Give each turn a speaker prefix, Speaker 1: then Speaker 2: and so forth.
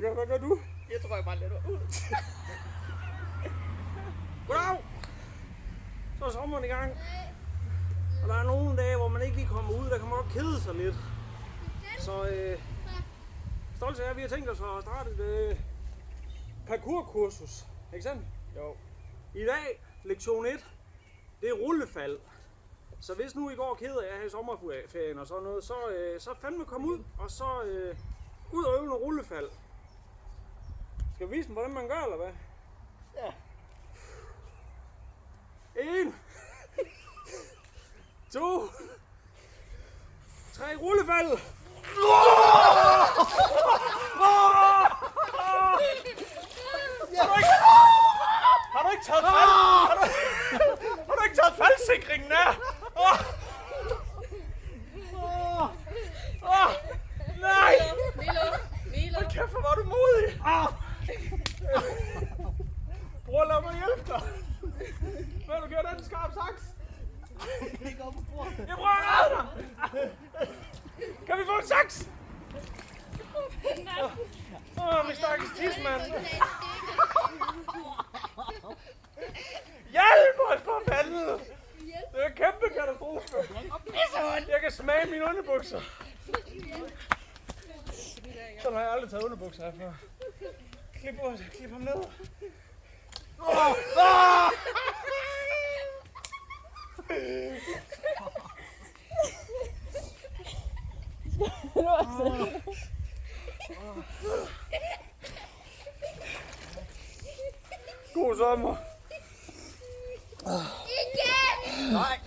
Speaker 1: Hvad gør du?
Speaker 2: Jeg tror, jeg bare lidt ud.
Speaker 1: Goddag! Så er sommeren i gang. Og der er nogle dage, hvor man ikke lige kommer ud. Der kan man godt kede sig lidt. Så stolt er, at vi har tænkt os at starte et parkourkursus. Ikke sandt?
Speaker 2: Jo.
Speaker 1: I dag, lektion 1, det er rullefald. Så hvis nu I går ked af her i sommerferien og sådan noget, så fandme kom ud, og så ud og øve nogle rullefald. Skal vi vise dem, hvordan man gør, eller hvad?
Speaker 2: Ja.
Speaker 1: 1, 2, 3, rullefald!
Speaker 2: Har du ikke taget fald? Har du ikke taget faldsikringen af? Nej!
Speaker 3: Milo.
Speaker 2: Hold kæft, hvor var du modig! Bror, lad mig hjælpe dig! Hvad har du gjort den skarp saks? Jeg prøver at redde dig! Kan vi få en saks? Min stakkels tidsmand! Hjælp os for fanden! Det er en kæmpe katastrofe! Jeg kan smage mine underbukser! Sådan har jeg aldrig taget underbukser af før. Klip ham ned. God sommer.
Speaker 3: Igen!
Speaker 2: Nej.